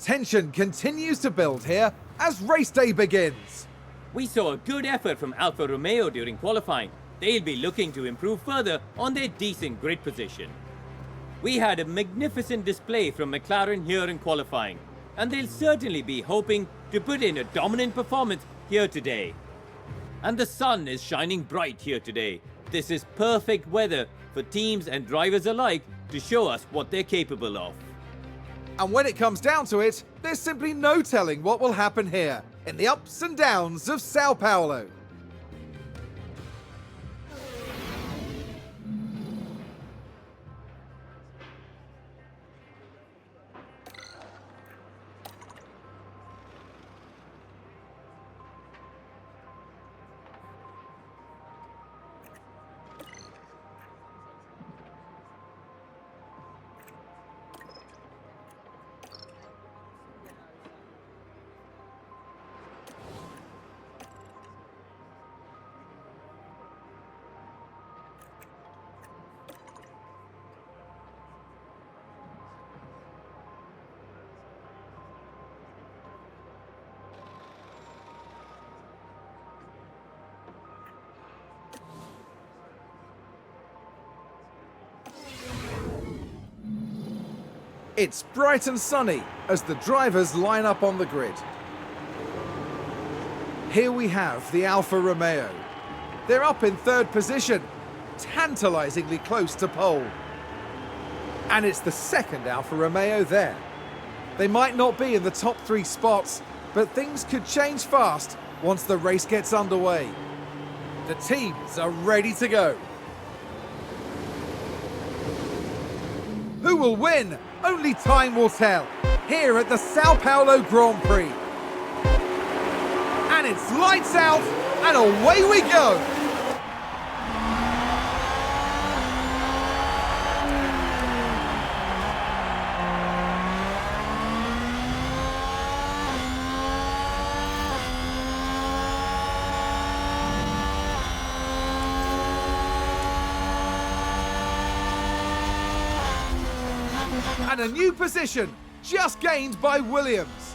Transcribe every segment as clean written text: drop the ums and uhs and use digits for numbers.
Tension continues to build here as race day begins. We saw a good effort from Alfa Romeo during qualifying. They'll be looking to improve further on their decent grid position. We had a magnificent display from McLaren here in qualifying, and they'll certainly be hoping to put in a dominant performance here today. And the sun is shining bright here today. This is perfect weather for teams and drivers alike to show us what they're capable of. And when it comes down to it, there's simply no telling what will happen here in the ups and downs of Sao Paulo. It's bright and sunny as the drivers line up on the grid. Here we have the Alfa Romeo. They're up in third position, tantalizingly close to pole. And it's the second Alfa Romeo there. They might not be in the top 3 spots, but things could change fast once the race gets underway. The teams are ready to go. Who will win? Only time will tell, here at the Sao Paulo Grand Prix. And it's lights out, and away we go! And a new position just gained by Williams.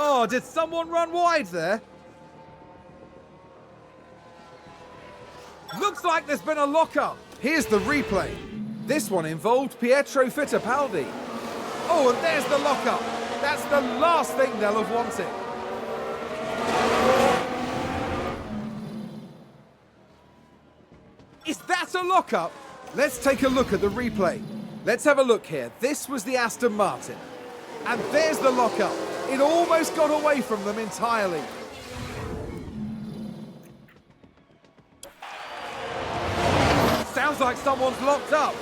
Oh, did someone run wide there? Looks like there's been a lockup. Here's the replay. This one involved Pietro Fittipaldi. Oh, and there's the lockup. That's the last thing they'll have wanted. Is that a lockup? Let's take a look at the replay. Let's have a look here. This was the Aston Martin. And there's the lockup. It almost got away from them entirely. Sounds like someone's locked up.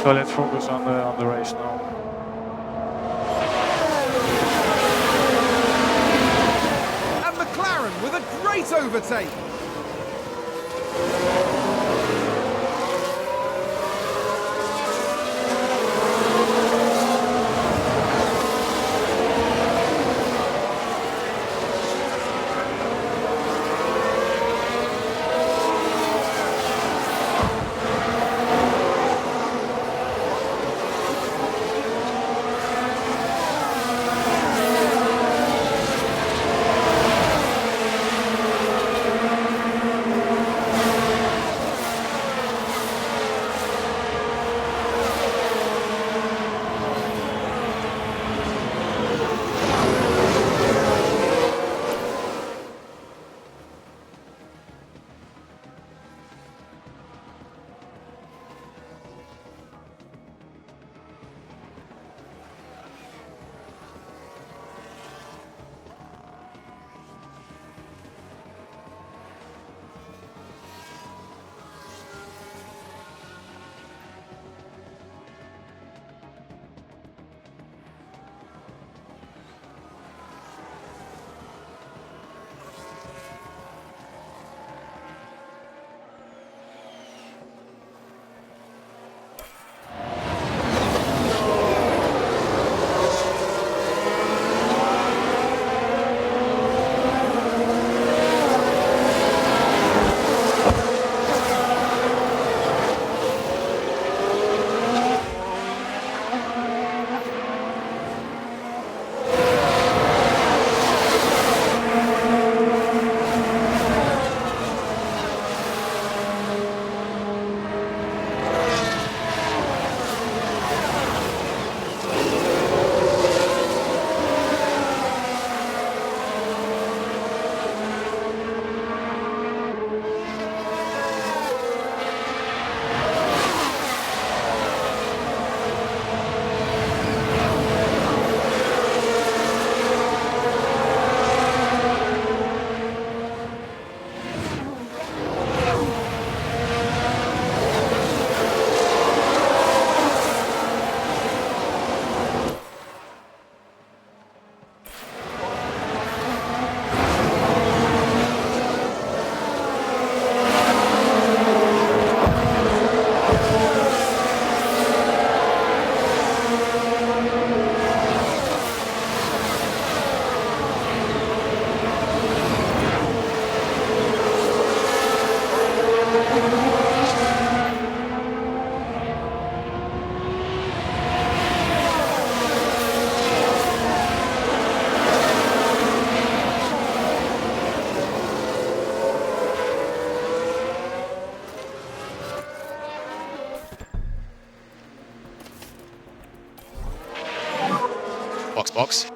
So let's focus on the race now. And McLaren with a great overtake. box.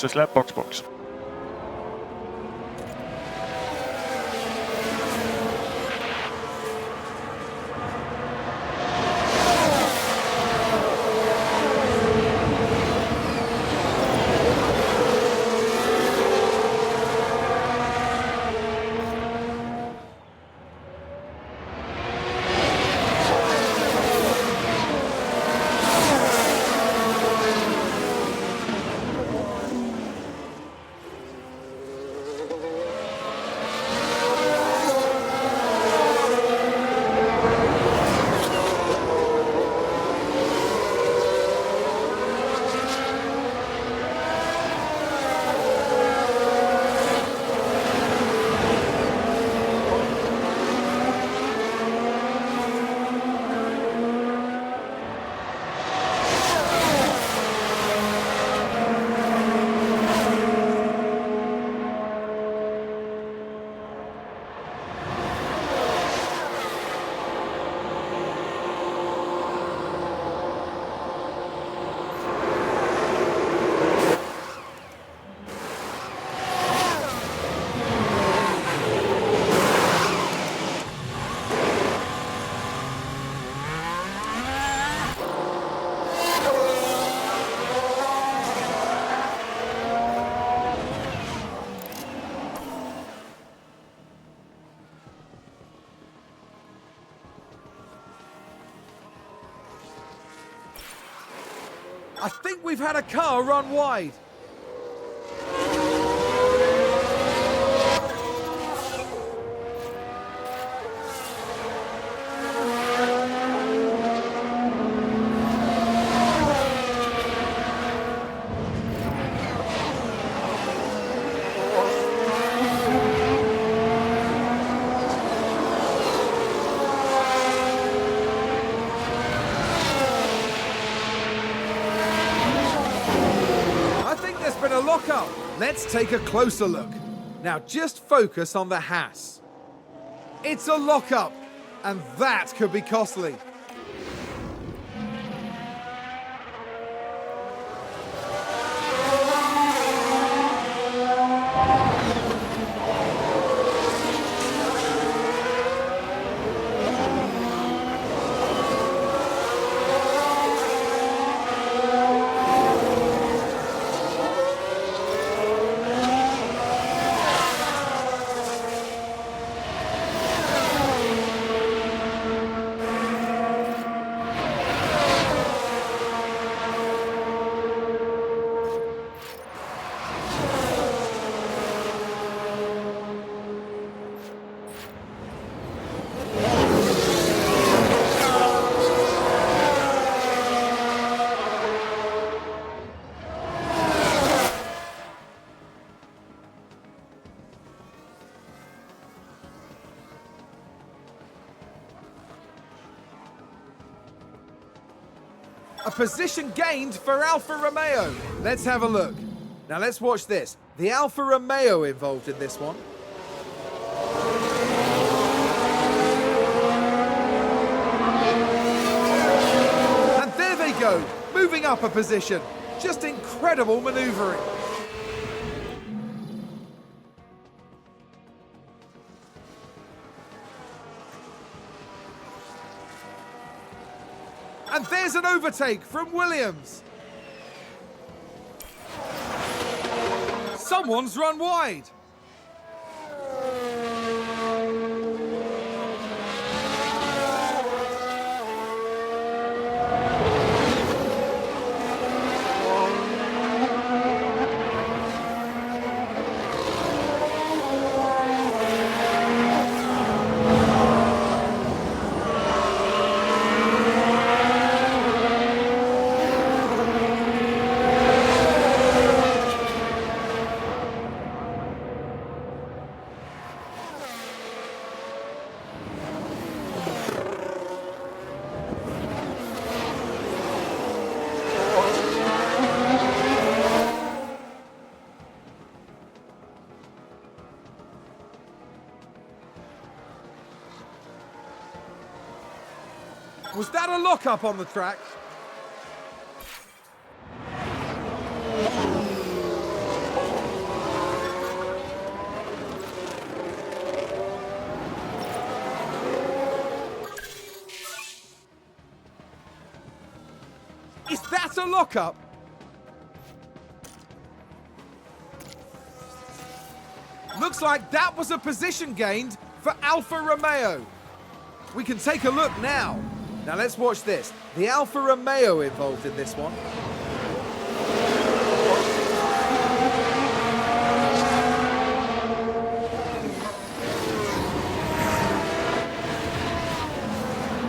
Slap box. I think we've had a car run wide. A lock-up. Let's take a closer look. Now just focus on the Haas. It's a lock-up, and that could be costly. A position gained for Alfa Romeo. Let's have a look. Now let's watch this. The Alfa Romeo involved in this one. And there they go, moving up a position. Just incredible manoeuvring. And there's an overtake from Williams. Someone's run wide. Was that a lock-up on the track? Is that a lock-up? Looks like that was a position gained for Alfa Romeo. We can take a look now. Now let's watch this. The Alfa Romeo involved in this one.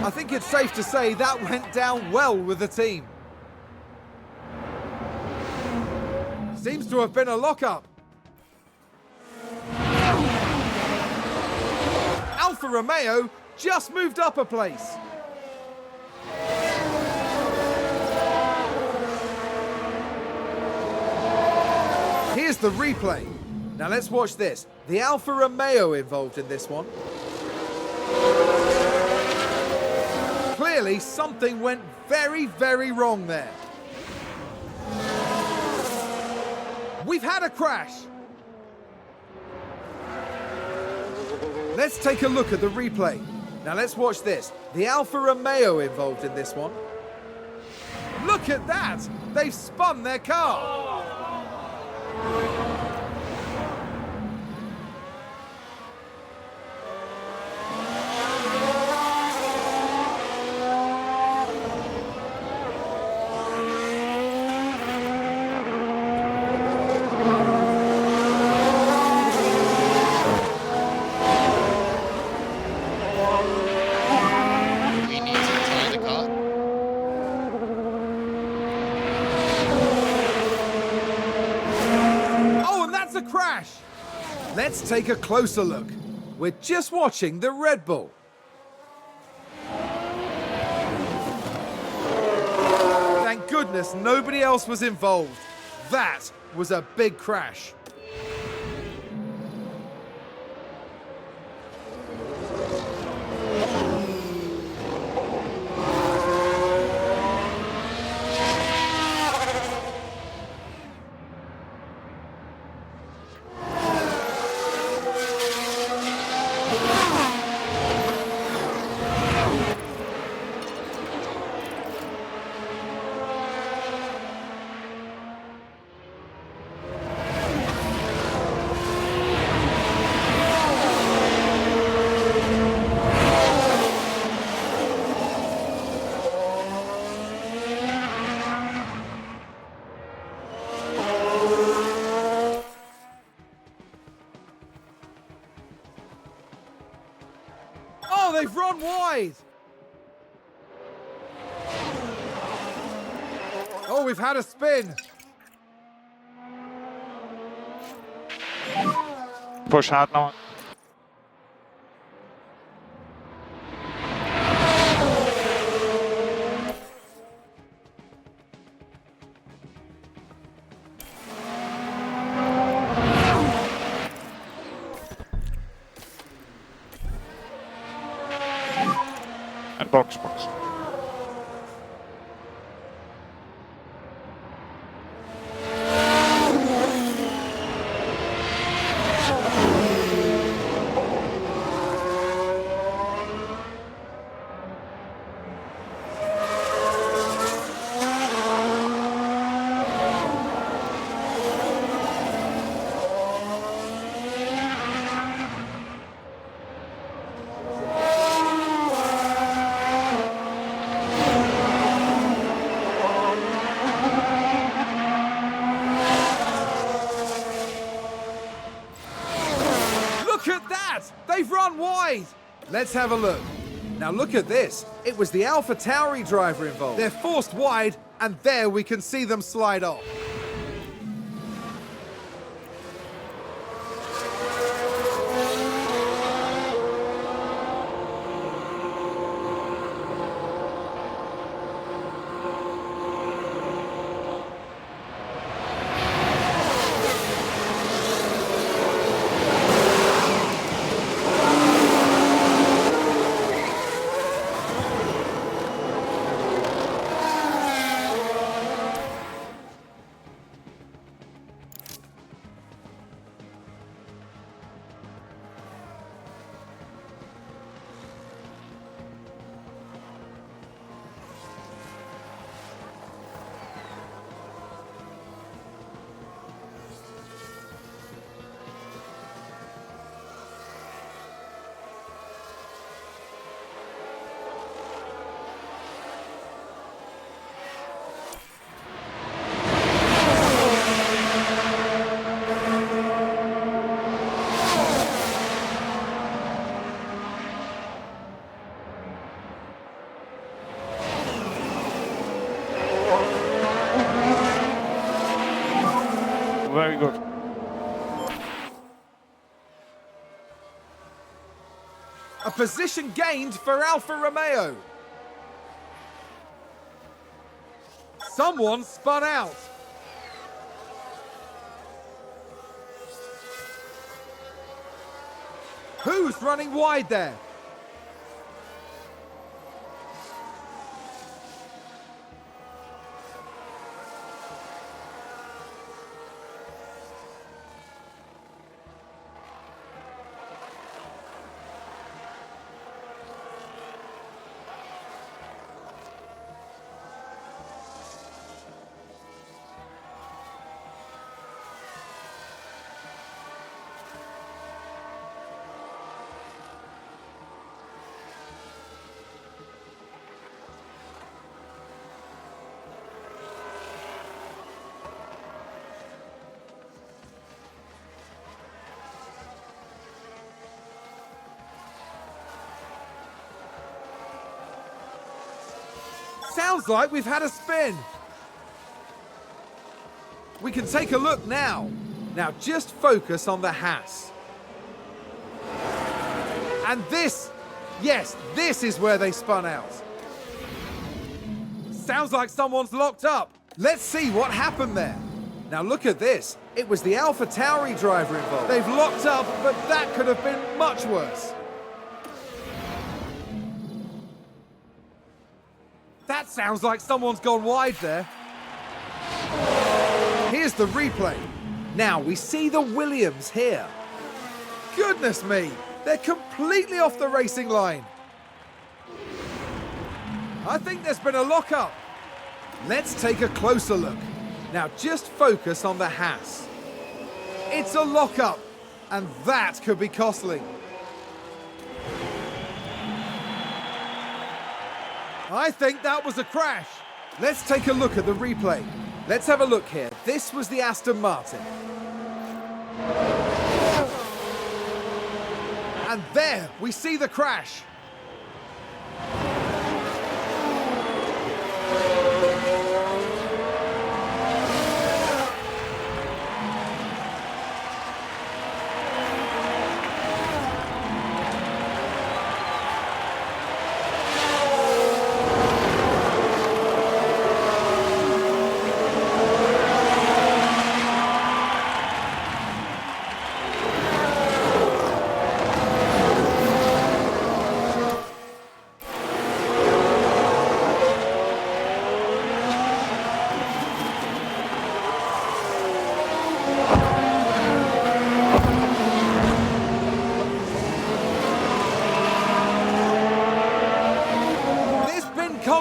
I think it's safe to say that went down well with the team. Seems to have been a lock-up. Alfa Romeo just moved up a place. Here's the replay. Now let's watch this. The Alfa Romeo involved in this one. Clearly something went very, very wrong there. We've had a crash. Let's take a look at the replay. Now let's watch this. The Alfa Romeo involved in this one. Look at that! They've spun their car. Crash. Let's take a closer look. We're just watching the Red Bull. Thank goodness nobody else was involved. That was a big crash. Oh, they've run wide. Oh, we've had a spin. Push hard now. Box, box. Look at that! They've run wide! Let's have a look. Now look at this. It was the AlphaTauri driver involved. They're forced wide, and there we can see them slide off. Very good. A position gained for Alfa Romeo. Someone spun out. Who's running wide there? Sounds like we've had a spin. We can take a look now. Now just focus on the Haas. And this, yes, this is where they spun out. Sounds like someone's locked up. Let's see what happened there. Now look at this. It was the AlphaTauri driver involved. They've locked up, but that could have been much worse. That sounds like someone's gone wide there. Here's the replay. Now we see the Williams here. Goodness me, they're completely off the racing line. I think there's been a lockup. Let's take a closer look. Now just focus on the Haas. It's a lockup, and that could be costly. I think that was a crash. Let's take a look at the replay. Let's have a look here. This was the Aston Martin. And there, we see the crash.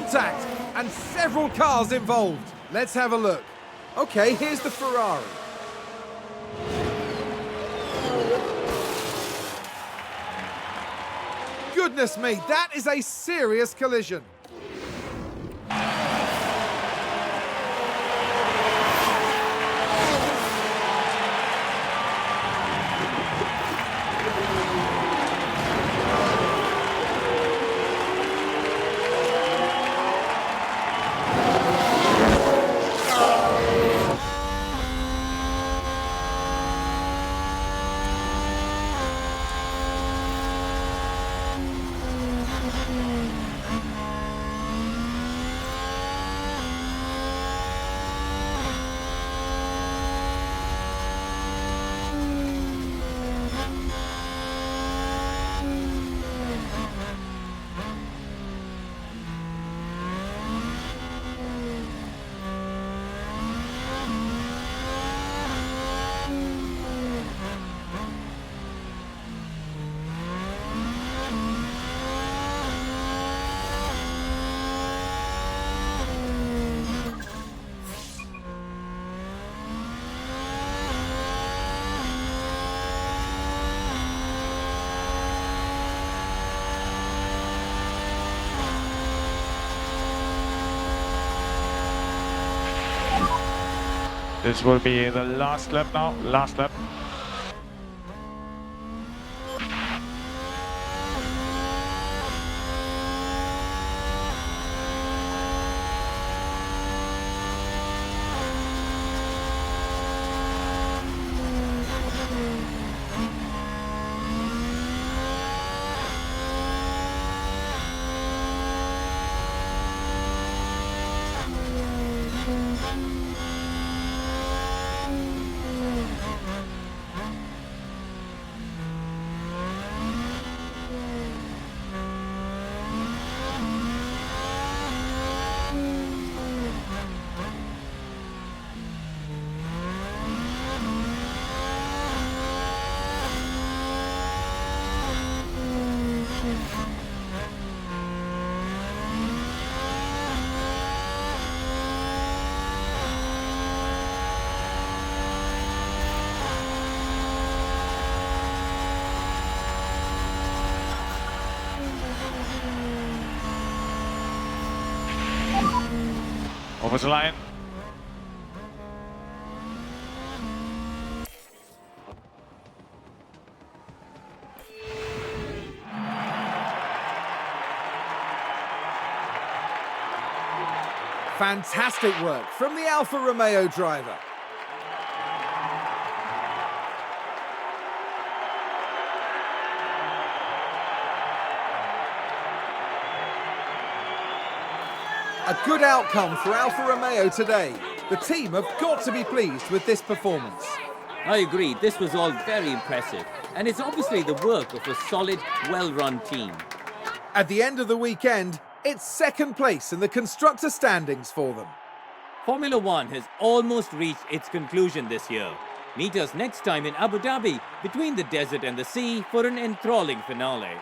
contact and several cars involved. Let's have a look. Okay, here's the Ferrari. Goodness me, that is a serious collision. This will be the last lap now, last lap. Over the line. Fantastic work from the Alfa Romeo driver. A good outcome for Alfa Romeo today. The team have got to be pleased with this performance. I agree, this was all very impressive. And it's obviously the work of a solid, well-run team. At the end of the weekend, it's second place in the constructor standings for them. Formula One has almost reached its conclusion this year. Meet us next time in Abu Dhabi, between the desert and the sea, for an enthralling finale.